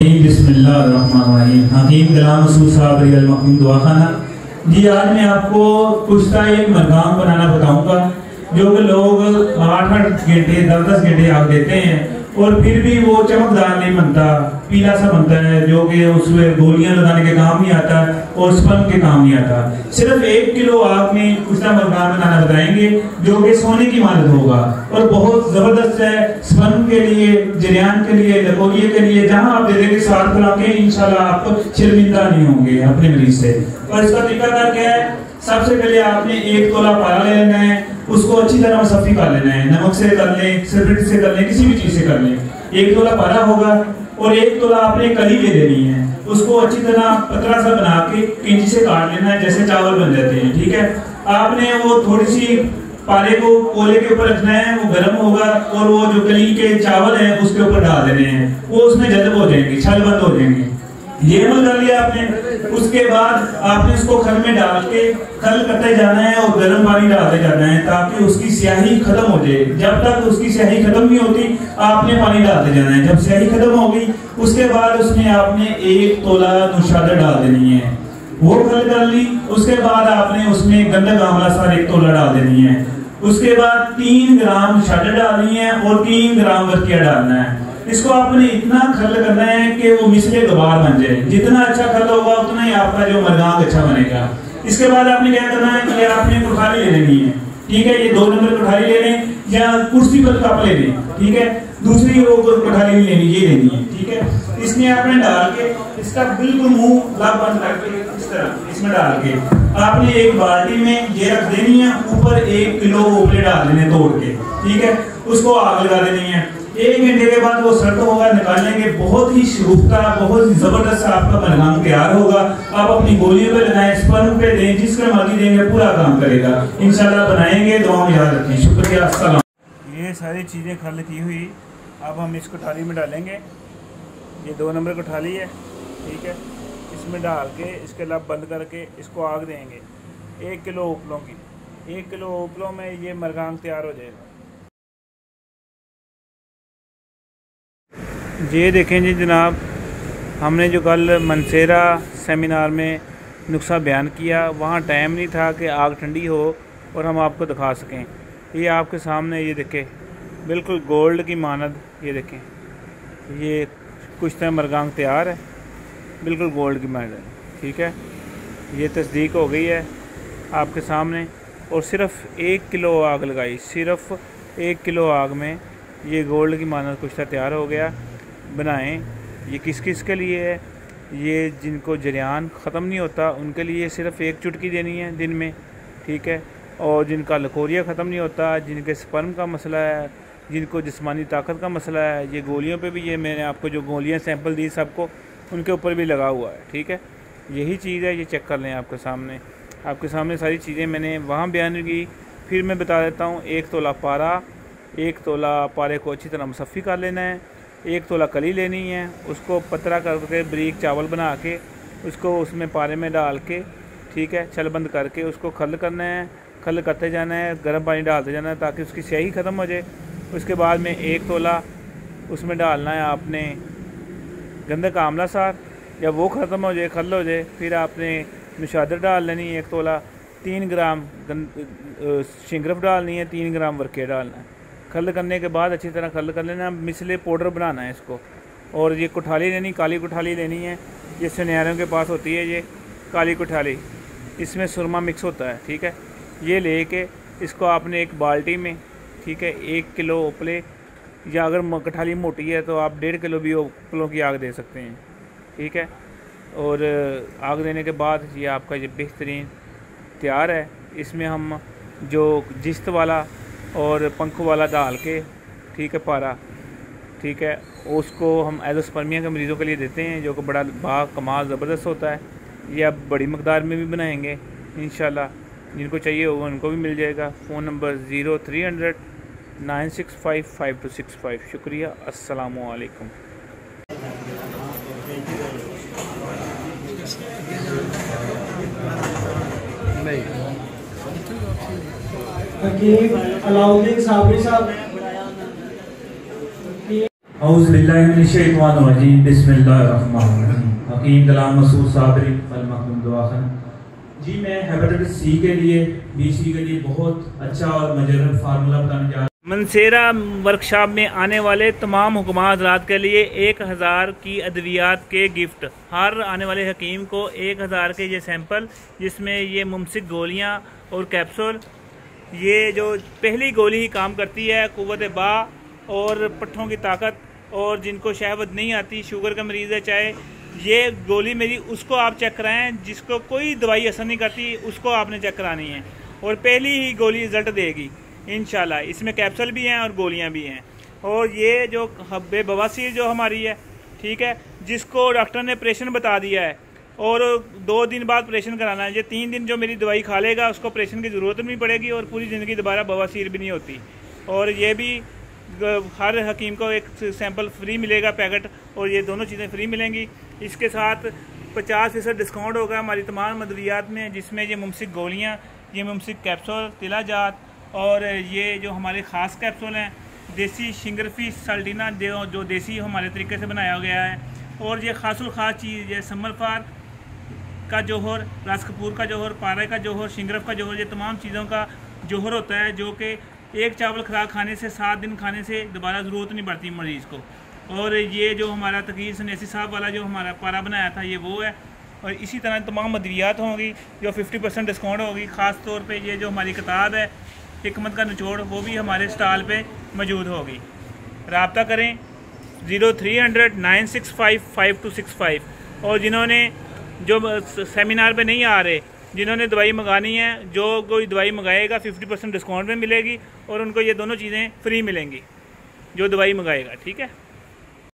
बिस्मिल्लाहिर्रहमानिर्रहीम। हकीम कलाम रसूल साहब रियल मखदूम दवाखाना जी। आज मैं आपको कुछ एक मरगाम बनाना बताऊंगा जो कि लोग 8-8 घंटे 10-10 घंटे आग देते हैं और फिर भी वो चमकदार नहीं बनता, पीला सा बनता है, जो कि उसमें गोलियां लगाने के काम नहीं आता और स्पर्म के काम नहीं आता। सिर्फ 1 किलो आग में कुश्ता मरगाम बनाना बताएंगे जो कि सोने की मानद होगा और बहुत जबरदस्त है स्पर्म के लिए, जरियान के लिए, लकोलिये के लिए। जहां आप दे देंगे 7 खुराकें, इंशाल्लाह आप शर्मिंदा नहीं होंगे अपने मरीज से। और इसका तरीका क्या है? सबसे पहले आपने 1 तोला पारा ले लेना है, उसको अच्छी तरह सफी कर लेना है, नमक से कर लें, सिरबिट से कर लें, किसी भी चीज से कर लें। 1 तोला पारा होगा और 1 तोला आपने कली ले लेनी है, उसको अच्छी तरह पतला सा बना के कैंची से काट लेना है, जैसे चावल बन जाते हैं। ठीक है, आपने वो थोड़ी सी पारे को कोले के ऊपर रखना है, वो गर्म होगा और वो जो कली के चावल है उसके ऊपर डाल देने हैं, वो उसमें जज्ब हो जाएंगे, छल बंद हो जाएंगे। ये अमल कर लिया आपने। उसके बाद आपने उसको खल में डाल के खल करते जाना है और गर्म पानी डालते जाना है ताकि उसकी स्याही खत्म हो जाए। जब तक उसकी स्याही खत्म नहीं होती आपने पानी डालते जाना है। जब स्याही खत्म होगी उसके बाद उसमें आपने 1 तोला नुशादा डाल देनी है, वो खल कर ली। उसके बाद आपने उसमें गंधक आंवला सार 1 तोला डाल देनी है। उसके बाद 3 ग्राम नुशादा डालनी है और 3 ग्राम वर्किया डालना है। इसको आपने इतना खल करना है कि वो मिसले गुबार बन जाए। जितना अच्छा खल होगा उतना ही आपका जो मरगाम अच्छा बनेगा। इसके बाद आपने क्या करना है कि आपने कुठारी ले लेनी है। ठीक है, ये 2 नंबर कुठारी ले लें या कुर्सी पर कप ले लें। ठीक है, दूसरी वो कुठारी नहीं लेनी, ये लेनी है। ठीक है, इसमें आपने डाल के इसका बिल्कुल मुंह लाभ बंद करके इस तरह इसमें डाल के आपने एक बाल्टी में ये रख देनी है, ऊपर 1 किलो ओपले डाल देने तोड़ के। ठीक है, उसको आग लगा देनी है। 1 घंटे के बाद वो सर्द होगा, निकालेंगे, बहुत ही शुरुफ्ता, बहुत ही जबरदस्त आपका मरगाम तैयार होगा। आप अपनी गोलियों पे लगाएं, स्पर्म पे दें, जिसका मर्जी देंगे पूरा काम करेगा इंशाल्लाह। बनाएंगे, दुआ में याद रखें। शुक्रिया, अस्सलाम। ये सारी चीज़ें खल की हुई अब हम इसको थाली में डालेंगे। ये 2 नंबर की थाली है। ठीक है, इसमें डाल के इसके लब बंद करके इसको आग देंगे 1 किलो उपलों की। 1 किलो उपलों में ये मरगाम तैयार हो जाएगा। ये देखें जी जनाब, हमने जो कल मनसेरा सेमिनार में नुस्खा बयान किया, वहाँ टाइम नहीं था कि आग ठंडी हो और हम आपको दिखा सकें। ये आपके सामने ये देखें, बिल्कुल गोल्ड की मानद। ये देखें, ये कुश्ता मरगाम तैयार है, बिल्कुल गोल्ड की मानद। ठीक है, ये तस्दीक हो गई है आपके सामने। और सिर्फ़ 1 किलो आग लगाई, सिर्फ़ 1 किलो आग में ये गोल्ड की मानद कुश्ता तैयार हो गया। बनाएं। ये किस किस के लिए है? ये जिनको जरियान ख़त्म नहीं होता उनके लिए सिर्फ़ 1 चुटकी देनी है दिन में। ठीक है, और जिनका लकोरिया ख़त्म नहीं होता, जिनके स्पर्म का मसला है, जिनको जिस्मानी ताकत का मसला है, ये गोलियों पे भी, ये मैंने आपको जो गोलियां सैंपल दी सबको, उनके ऊपर भी लगा हुआ है। ठीक है, यही चीज़ है, ये चेक कर लें। आपके सामने सारी चीज़ें मैंने वहाँ बयान की। फिर मैं बता देता हूँ। 1 तोला पारा, 1 तोला पारे को अच्छी तरह मुसफ़ी कर लेना है। 1 तोला कली लेनी है, उसको पतरा करके बारीक चावल बना के उसको उसमें पारे में डाल के, ठीक है, छल बंद करके उसको खल करना है। खल करते जाना है, गर्म पानी डालते जाना है ताकि उसकी स्याही ख़त्म हो जाए। उसके बाद में 1 तोला उसमें डालना है आपने गंधक आंवला सार। जब वो ख़त्म हो जाए, खल हो जाए, फिर आपने नुशादर डाल लेनी है 1 तोला। 3 ग्राम शिंगरफ डालनी है, 3 ग्राम वर्किया डालना है। खल करने के बाद अच्छी तरह खल कर लेना, मिसले पाउडर बनाना है इसको। और ये कुठाली लेनी, काली कुठाली लेनी है, ये सुनहरों के पास होती है ये काली कुठाली, इसमें सुरमा मिक्स होता है। ठीक है, ये लेके इसको आपने एक बाल्टी में, ठीक है, 1 किलो उपले, या अगर कठाली मोटी है तो आप 1.5 किलो भी उपलों की आग दे सकते हैं। ठीक है, और आग देने के बाद ये आपका ये बेहतरीन तैयार है। इसमें हम जो जिस्त वाला और पंख वाला डाल के, ठीक है, पारा, ठीक है, उसको हम एज़ोस्पर्मिया के मरीज़ों के लिए देते हैं जो कि बड़ा कमाल ज़बरदस्त होता है। ये अब बड़ी मकदार में भी बनाएंगे इंशाल्लाह। जिनको चाहिए होगा उनको भी मिल जाएगा। Phone number 0300 965 5265। शुक्रिया, अस्सलामु अलैकुम। हकीम अलाउद्दीन साबरी साहब। औज़ुबिल्लाहिमिनश्शैतानिर्रजीम बिस्मिल्लाहिर्रहमानिर्रहीम। हकीम कलाम मसूद साबरी अल मखदूम दवाखाना। जी, मैं हेपेटाइटिस सी के लिए, BC के लिए बहुत अच्छा और मजरूब फार्मूला बताने जा रहा हूँ। मनसेरा वर्कशॉप में आने वाले तमाम हुक्मा हज़रात के लिए 1000 की अद्वियात के गिफ्ट। हर आने वाले हकीम को 1000 के ये सैंपल, जिसमें ये मुमसिक गोलियाँ और कैप्सूल, ये जो पहली गोली ही काम करती है कुव्वत बा और पट्ठों की ताकत, और जिनको शहवत नहीं आती, शुगर का मरीज़ है, चाहे ये गोली मेरी उसको आप चेक कराएं, जिसको कोई दवाई असर नहीं करती उसको आपने चेक करानी है, और पहली ही गोली रिजल्ट देगी इंशाल्लाह। इसमें कैप्सूल भी हैं और गोलियां भी हैं। और ये जो हब्बे बवासीर जो हमारी है, ठीक है, जिसको डॉक्टर ने ऑपरेशन बता दिया है और 2 दिन बाद ऑपरेशन कराना है, ये 3 दिन जो मेरी दवाई खा लेगा उसको ऑपरेशन की ज़रूरत नहीं पड़ेगी और पूरी ज़िंदगी दोबारा बवासीर भी नहीं होती। और ये भी हर हकीम को एक सैंपल फ्री मिलेगा पैकेट, और ये दोनों चीज़ें फ्री मिलेंगी। इसके साथ 50% डिस्काउंट होगा हमारी तमाम अद्वियात में, जिसमें ये मुमसिक गोलियाँ, ये मुमसिक कैप्सूल, तिलाजात, और ये जो हमारे ख़ास कैप्सूल हैं देसी शिंगरफी साल्टीना जो देसी हमारे तरीके से बनाया गया है, और ये खासुल ख़ास चीज़, ये समरफार का जोहर, रास कपूर का जोहर, पारे का जोहर, शिंगरफ का जोहर, ये तमाम चीज़ों का जोहर होता है, जो कि एक चावल खुराक खाने से 7 दिन खाने से दोबारा ज़रूरत नहीं पड़ती मरीज़ को। और ये जो हमारा तकीर सन्यासी साहब वाला जो हमारा पारा बनाया था, ये वो है। और इसी तरह तमाम अद्वियात होंगी जो 50% डिस्काउंट होगी। ख़ास तौर पे ये जो हमारी किताब है हिकमत का निचोड़, वो भी हमारे स्टॉल पे मौजूद होगी। रब्ता करें 0300 965 5265। और जिन्होंने जो सेमिनार पे नहीं आ रहे, जिन्होंने दवाई मंगानी है, जो कोई दवाई मंगाएगा 50% डिस्काउंट में मिलेगी, और उनको ये दोनों चीज़ें फ्री मिलेंगी जो दवाई मंगाएगा, ठीक है।